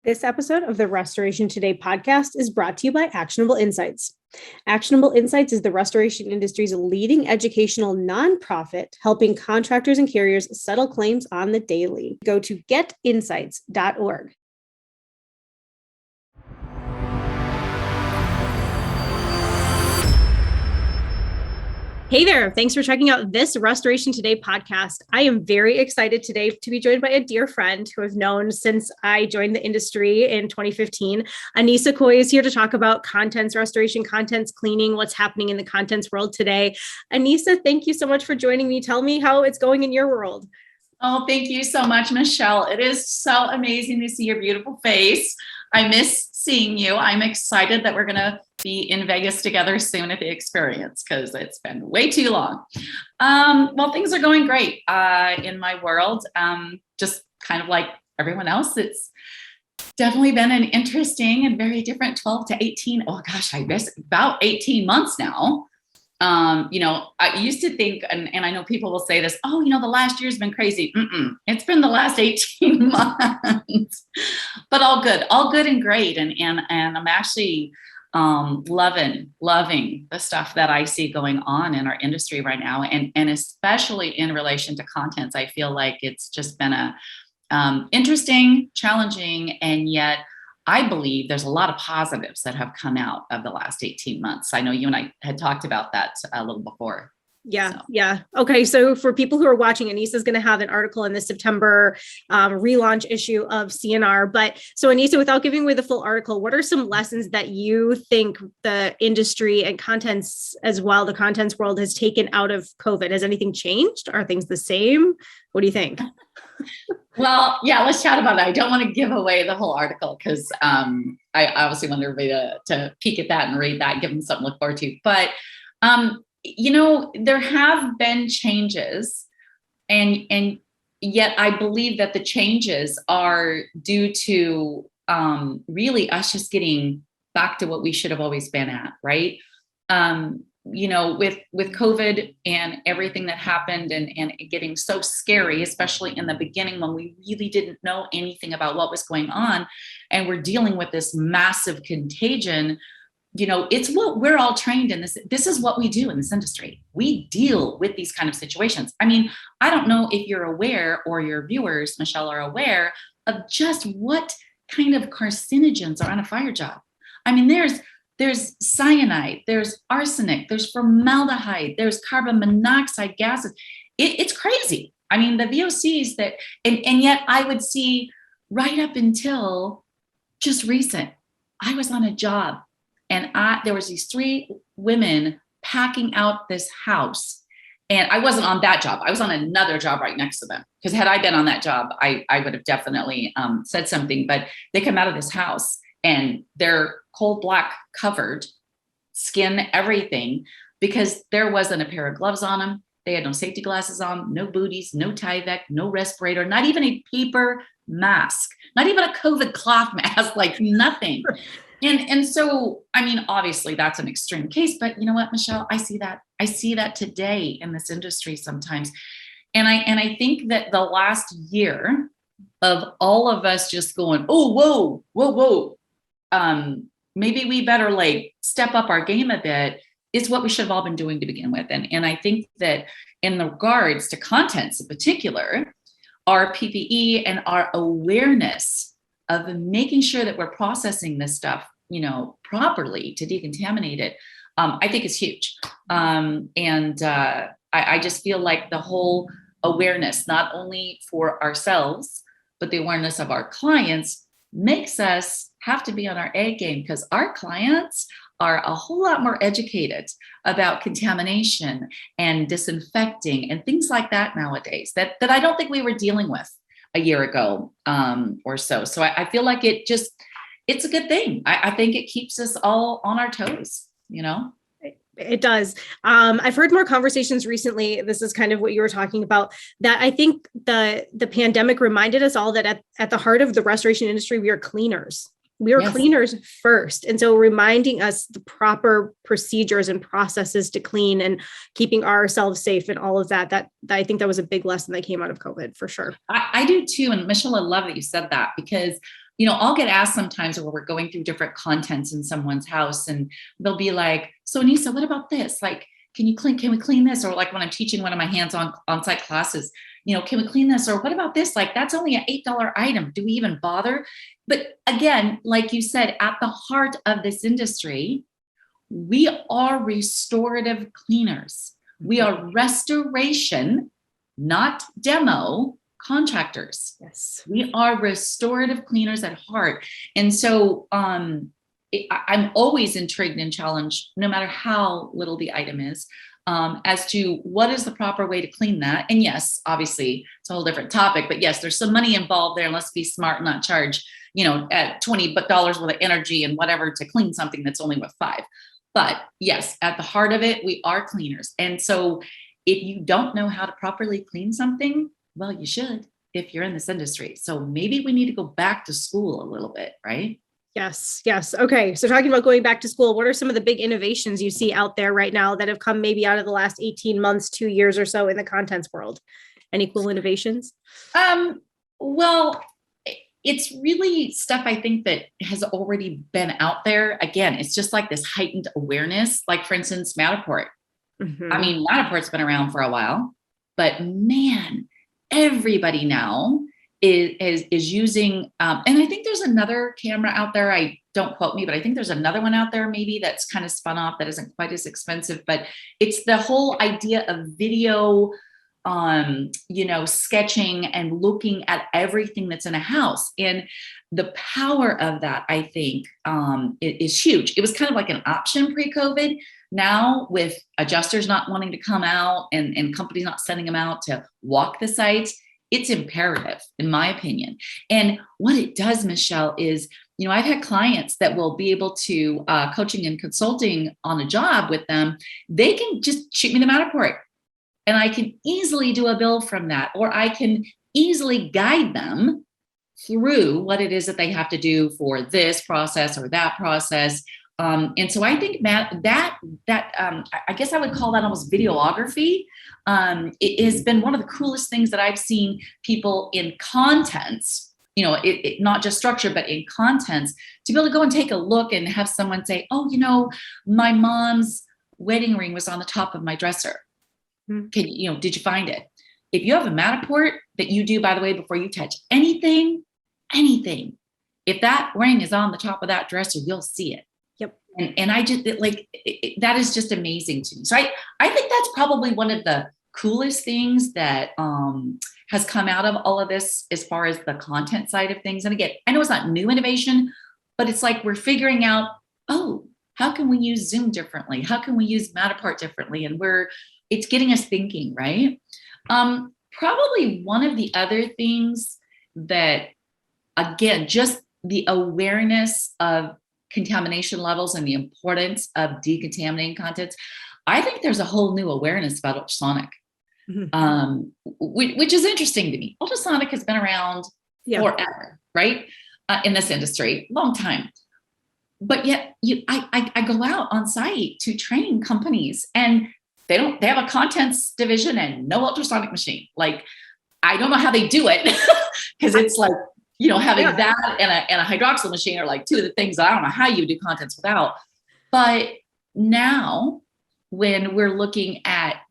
This episode of the Restoration Today podcast is brought to you by Actionable Insights. Actionable Insights is the restoration industry's leading educational nonprofit, helping contractors and carriers settle claims on the daily. Go to getinsights.org. Hey there. Thanks for checking out this Restoration Today podcast. I am very excited today to be joined by a dear friend who I've known since I joined the industry in 2015. Annissa Coy is here to talk about contents restoration, contents cleaning, what's happening in the contents world today. Annissa, thank you so much for joining me. Tell me how it's going in your world. Oh, thank you so much, Michelle. It is so amazing to see your beautiful face. I miss seeing you. I'm excited that we're going to be in Vegas together soon at the experience because it's been way too long. Well, things are going great in my world. Just kind of like everyone else, it's definitely been an interesting and very different 12 to 18. Oh gosh, I guess about 18 months now. I used to think, and I know people will say this, the last year's been crazy. It's been the last 18 months, but all good and great. And I'm actually loving the stuff that I see going on in our industry right now. And especially in relation to contents, I feel like it's just been a interesting, challenging, and yet I believe there's a lot of positives that have come out of the last 18 months. I know you and I had talked about that a little before. Yeah. Okay. So for people who are watching, Annissa is going to have an article in the September relaunch issue of CNR. But so Annissa, without giving away the full article, what are some lessons that you think the industry and contents as well, the contents world has taken out of COVID? Has anything changed? Are things the same? What do you think? Well, yeah, let's chat about it. I don't want to give away the whole article because I obviously want everybody to peek at that and read that, give them something to look forward to. But, there have been changes and yet I believe that the changes are due to really us just getting back to what we should have always been at, right? With COVID and everything that happened and getting so scary, especially in the beginning when we really didn't know anything about what was going on and we're dealing with this massive contagion, it's what we're all trained in. This is what we do in this industry. We deal with these kind of situations. I mean, I don't know if you're aware or your viewers, Michelle, are aware of just what kind of carcinogens are on a fire job. I mean, there's cyanide, there's arsenic, there's formaldehyde, there's carbon monoxide gases. It's crazy. I mean, the VOCs that, and yet I would see right up until just recent, I was on a job and there was these 3 women packing out this house. And I wasn't on that job. I was on another job right next to them. Because had I been on that job, I would have definitely said something. But they come out of this house and they're coal black covered, skin, everything, because there wasn't a pair of gloves on them. They had no safety glasses on, no booties, no Tyvek, no respirator, not even a paper mask, not even a COVID cloth mask, like nothing. And so, I mean, obviously that's an extreme case, but you know what, Michelle, I see that today in this industry sometimes. And I think that the last year of all of us just going, oh, whoa, maybe we better like step up our game a bit is what we should have all been doing to begin with. And I think that in regards to contents in particular, our PPE and our awareness of making sure that we're processing this stuff, properly to decontaminate it, I think is huge. I just feel like the whole awareness, not only for ourselves, but the awareness of our clients makes us have to be on our A game because our clients are a whole lot more educated about contamination and disinfecting and things like that nowadays that I don't think we were dealing with a year ago or so. So I feel like it's a good thing. I think it keeps us all on our toes, It does. I've heard more conversations recently. This is kind of what you were talking about, that I think the pandemic reminded us all that at the heart of the restoration industry, we are cleaners. We are cleaners first. And so reminding us the proper procedures and processes to clean and keeping ourselves safe and all of that I think that was a big lesson that came out of COVID for sure. I do too. And Michelle, I love that you said that because, I'll get asked sometimes where we're going through different contents in someone's house, and they'll be like, so Annissa, what about this? Like, can we clean this? Or like when I'm teaching one of my on-site classes, can we clean this? Or what about this? Like, that's only an $8 item. Do we even bother? But again, like you said, at the heart of this industry, we are restorative cleaners. We are restoration, not demo contractors. Yes. We are restorative cleaners at heart. And so I'm always intrigued and challenged, no matter how little the item is, as to what is the proper way to clean that. And yes, obviously it's a whole different topic, but yes, there's some money involved there, and let's be smart and not charge, at $20 worth of energy and whatever to clean something that's only worth $5. But yes, at the heart of it, we are cleaners. And so if you don't know how to properly clean something, well, you should if you're in this industry. So maybe we need to go back to school a little bit, right? Yes. Yes. Okay. So talking about going back to school, what are some of the big innovations you see out there right now that have come maybe out of the last 18 months, 2 years or so in the contents world? Any cool innovations? Well, it's really stuff I think that has already been out there. Again, it's just like this heightened awareness, like for instance, Matterport. Mm-hmm. I mean, Matterport's been around for a while, but man, everybody now is using, and I think there's another camera out there. Don't quote me, but I think there's another one out there maybe that's kind of spun off that isn't quite as expensive, but it's the whole idea of video, sketching and looking at everything that's in a house. And the power of that, I think, is huge. It was kind of like an option pre-COVID. Now with adjusters not wanting to come out and companies not sending them out to walk the sites, it's imperative, in my opinion. And what it does, Michelle, is, I've had clients that will be able to, coaching and consulting on a job with them, they can just shoot me the Matterport and I can easily do a bill from that, or I can easily guide them through what it is that they have to do for this process or that process. And so I think that I guess I would call that almost videography. It has been one of the coolest things that I've seen people in contents, not just structure, but in contents, to be able to go and take a look and have someone say, oh, my mom's wedding ring was on the top of my dresser. Did you find it? If you have a Matterport that you do, by the way, before you touch anything, if that ring is on the top of that dresser, you'll see it. Yep. And I just that is just amazing to me. So I think that's probably one of the coolest things that has come out of all of this as far as the content side of things. And again, I know it's not new innovation, but it's like we're figuring out, how can we use Zoom differently? How can we use Matterport differently? And it's getting us thinking, right? Probably one of the other things that, again, just the awareness of contamination levels and the importance of decontaminating contents. I think there's a whole new awareness about ultrasonic, which is interesting to me. Ultrasonic has been around forever, right? In this industry, long time. But yet I go out on site to train companies, and they have a contents division and no ultrasonic machine. Like, I don't know how they do it because it's like, having that and a hydroxyl machine are like two of the things that I don't know how you do contents without. But now when we're looking at,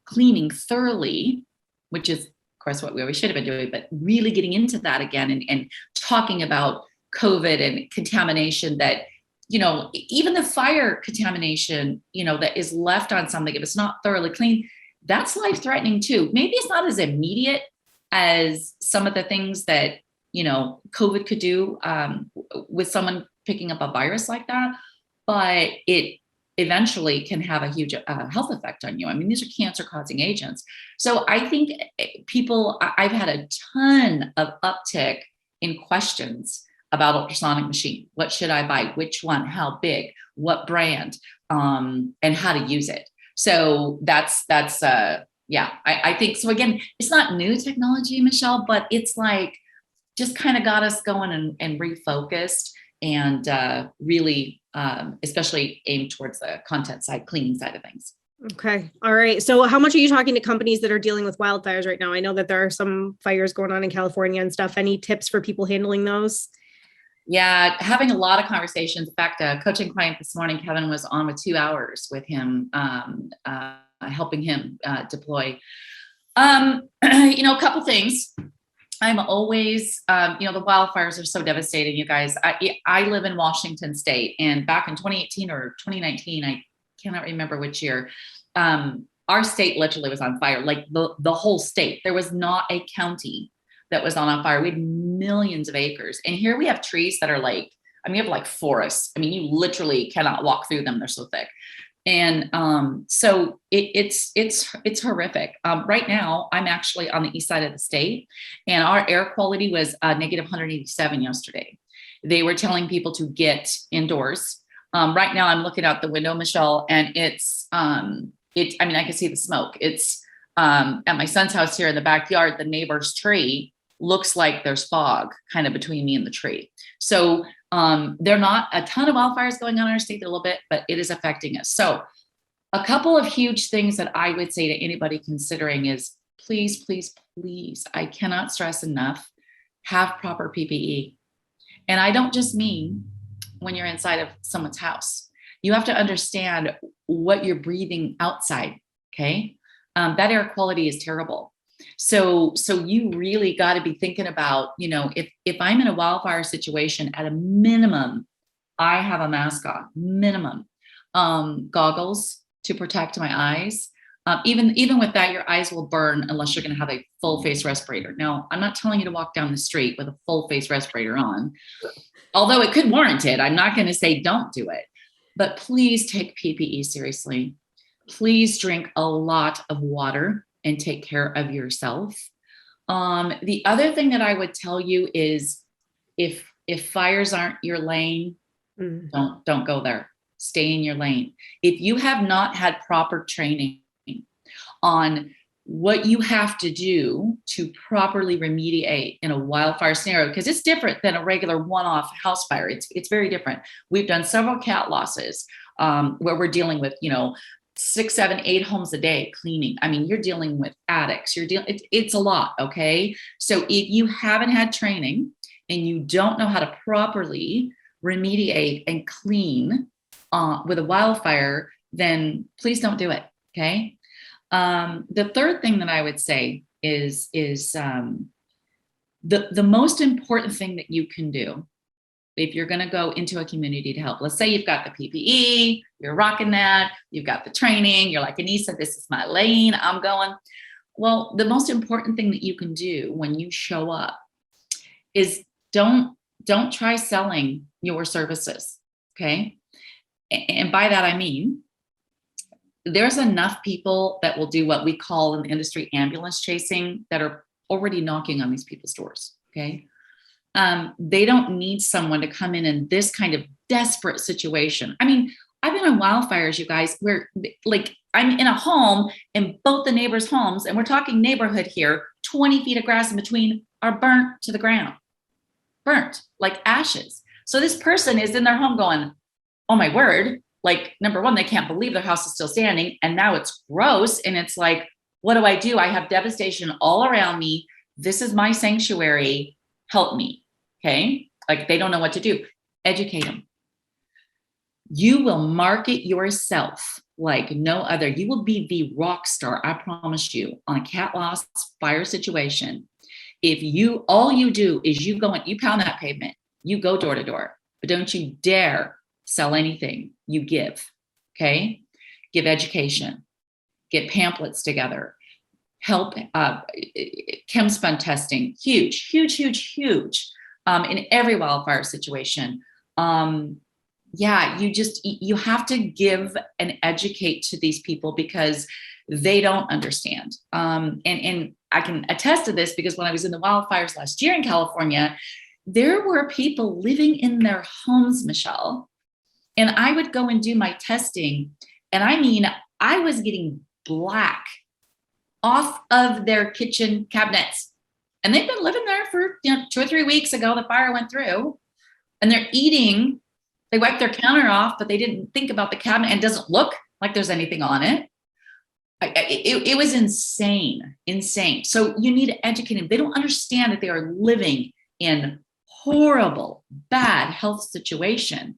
cleaning thoroughly, which is of course what we always should have been doing, but really getting into that again and talking about COVID and contamination that, even the fire contamination, that is left on something, if it's not thoroughly clean, that's life-threatening too. Maybe it's not as immediate as some of the things that, COVID could do with someone picking up a virus like that, but it eventually can have a huge health effect on you. I mean, these are cancer-causing agents. So I think I've had a ton of uptick in questions about ultrasonic machine. What should I buy? Which one? How big? What brand? And how to use it. So that's I think so. Again, it's not new technology, Michelle, but it's like just kind of got us going and refocused and really, especially aimed towards the content side, cleaning side of things. Okay. All right. So how much are you talking to companies that are dealing with wildfires right now? I know that there are some fires going on in California and stuff. Any tips for people handling those? Yeah, having a lot of conversations. In fact, a coaching client this morning, Kevin was on with 2 hours with him, helping him deploy. A couple things. I'm always, the wildfires are so devastating, you guys. I live in Washington State, and back in 2018 or 2019, I cannot remember which year, our state literally was on fire, like the whole state. There was not a county that was on fire. We had millions of acres. And here we have trees that are like, we have like forests. You literally cannot walk through them. They're so thick. And so it's horrific. Right now, I'm actually on the east side of the state, and our air quality was negative 187 yesterday. They were telling people to get indoors. Right now, I'm looking out the window, Michelle, and I can see the smoke. It's at my son's house here in the backyard. The neighbor's tree looks like there's fog kind of between me and the tree. So there are not a ton of wildfires going on in our state, a little bit, but it is affecting us. So a couple of huge things that I would say to anybody considering is please, please, please, I cannot stress enough, have proper PPE. And I don't just mean when you're inside of someone's house. You have to understand what you're breathing outside, okay? That air quality is terrible. So you really got to be thinking about, if I'm in a wildfire situation, at a minimum, I have a mask on, minimum, goggles to protect my eyes. Even with that, your eyes will burn unless you're going to have a full face respirator. Now, I'm not telling you to walk down the street with a full face respirator on, although it could warrant it. I'm not going to say don't do it, but please take PPE seriously. Please drink a lot of water and take care of yourself. The other thing that I would tell you is if fires aren't your lane, don't go there. Stay in your lane. If you have not had proper training on what you have to do to properly remediate in a wildfire scenario, because it's different than a regular one-off house fire. It's very different. We've done several cat losses where we're dealing with, 6, 7, 8 homes a day cleaning. You're dealing with addicts. It's a lot. Okay. So if you haven't had training and you don't know how to properly remediate and clean with a wildfire, then please don't do it. Okay. The third thing that I would say is the most important thing that you can do if you're going to go into a community to help. Let's say you've got the PPE, you're rocking that, you've got the training, you're like, Annissa, this is my lane, I'm going. Well, the most important thing that you can do when you show up is don't try selling your services, okay? And by that, I mean, there's enough people that will do what we call in the industry ambulance chasing that are already knocking on these people's doors, okay? They don't need someone to come in this kind of desperate situation. I've been on wildfires, you guys, where like I'm in a home and both the neighbors' homes, and we're talking neighborhood here, 20 feet of grass in between, are burnt to the ground, burnt like ashes. So this person is in their home going, oh my word, like number one, they can't believe their house is still standing. And now it's gross. And it's like, what do? I have devastation all around me. This is my sanctuary. Help me. Okay. Like they don't know what to do. Educate them. You will market yourself like no other. You will be the rock star. I promise you, on a cat loss fire situation. If all you do is you go and you pound that pavement, you go door to door, but don't you dare sell anything. You give. Okay. Give education, get pamphlets together, help, chemspun testing, huge, huge, huge, huge. In every wildfire situation. You have to give and educate to these people because they don't understand. And I can attest to this because when I was in the wildfires last year in California, there were people living in their homes, Michelle, and I would go and do my testing. And I was getting black off of their kitchen cabinets. And they've been living there for 2 or 3 weeks ago. The fire went through, and they're eating. They wiped their counter off, but they didn't think about the cabinet. And it doesn't look like there's anything on it. It was insane. So you need to educate them. They don't understand that they are living in horrible, bad health situation.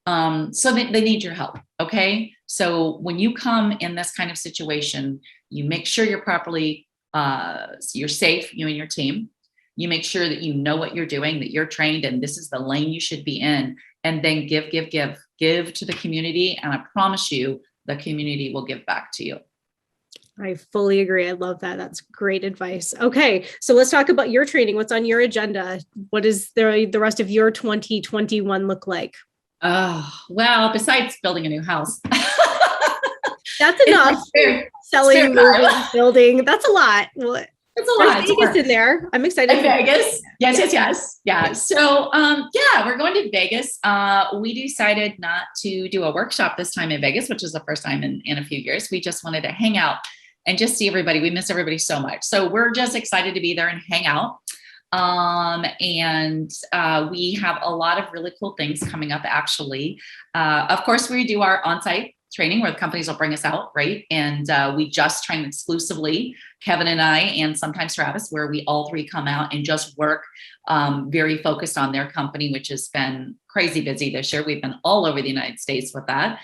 So they need your help. Okay. So when you come in this kind of situation, you make sure you're properly, you're safe, you and your team. You make sure that you know what you're doing, that you're trained, and this is the lane you should be in. And then give to the community. And I promise you, the community will give back to you. I fully agree. I love that. That's great advice. Okay. So let's talk about your training. What's on your agenda? What does the rest of your 2021 look like? Well, besides building a new house. That's enough. Selling, moving, building. That's a lot. Well, it's a lot. Vegas in there. I'm excited. Vegas. Yes. Yeah. So, we're going to Vegas. We decided not to do a workshop this time in Vegas, which is the first time in a few years. We just wanted to hang out and just see everybody. We miss everybody so much. So we're just excited to be there and hang out. We have a lot of really cool things coming up, actually. Of course, we do our on-site training where the companies will bring us out, right? And we just train exclusively, Kevin and I, and sometimes Travis, where we all three come out and just work very focused on their company, which has been crazy busy this year. We've been all over the United States with that.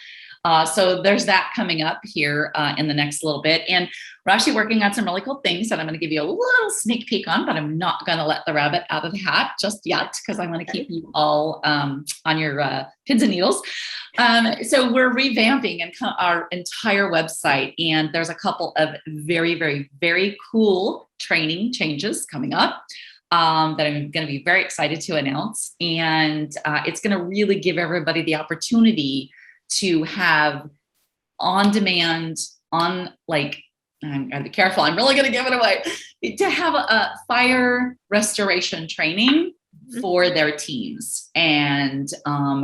So there's that coming up here in the next little bit. And we're actually working on some really cool things that I'm going to give you a little sneak peek on, but I'm not going to let the rabbit out of the hat just yet because I want to keep you all on your pins and needles. So we're revamping our entire website, and there's a couple of very, very, very cool training changes coming up that I'm going to be very excited to announce. And it's going to really give everybody the opportunity to have on demand, I'm gotta be careful, I'm really gonna give it away, to have a fire restoration training for their teams. And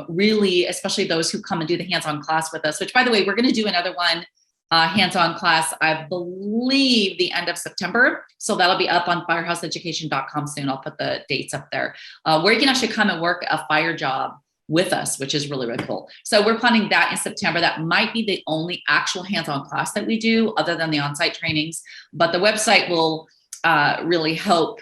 really, especially those who come and do the hands-on class with us, which, by the way, we're gonna do another one, hands-on class, I believe the end of September. So that'll be up on firehouseeducation.com soon. I'll put the dates up there, where you can actually come and work a fire job with us, which is really, really cool. So we're planning that in September. That might be the only actual hands-on class that we do other than the on-site trainings, but the website will really help,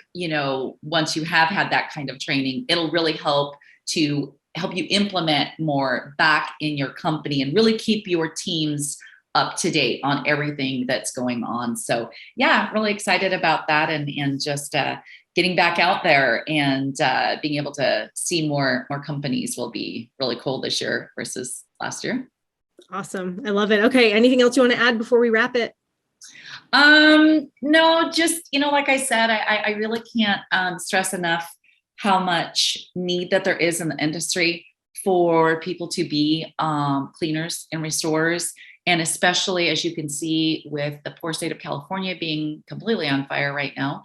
once you have had that kind of training, it'll really help you implement more back in your company and really keep your teams up to date on everything that's going on. So yeah, really excited about that, and just getting back out there and being able to see more companies will be really cool this year versus last year. Awesome. I love it. Okay. Anything else you want to add before we wrap it? No, just, like I said, I really can't stress enough how much need that there is in the industry for people to be cleaners and restorers. And especially, as you can see, with the poor state of California being completely on fire right now,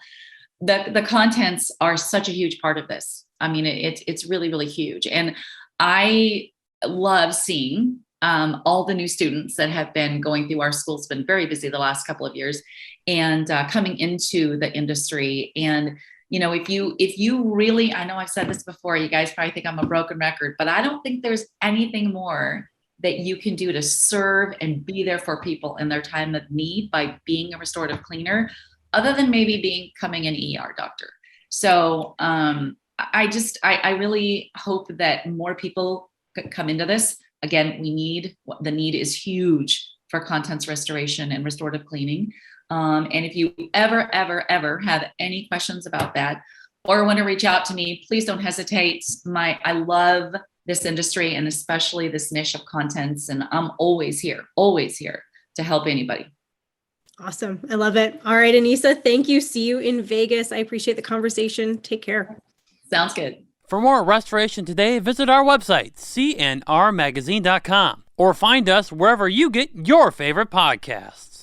the contents are such a huge part of this. I mean, it's really, really huge. And I love seeing all the new students that have been going through our school. It's been very busy the last couple of years, and coming into the industry. And, if you really, I know I've said this before, you guys probably think I'm a broken record, but I don't think there's anything more that you can do to serve and be there for people in their time of need by being a restorative cleaner, other than maybe becoming an ER doctor. So I really hope that more people come into this. Again, the need is huge for contents restoration and restorative cleaning. And if you ever have any questions about that, or want to reach out to me, please don't hesitate. I love this industry, and especially this niche of contents. And I'm always here to help anybody. Awesome. I love it. All right, Annissa, thank you. See you in Vegas. I appreciate the conversation. Take care. Sounds good. For more Restoration Today, visit our website, cnrmagazine.com, or find us wherever you get your favorite podcasts.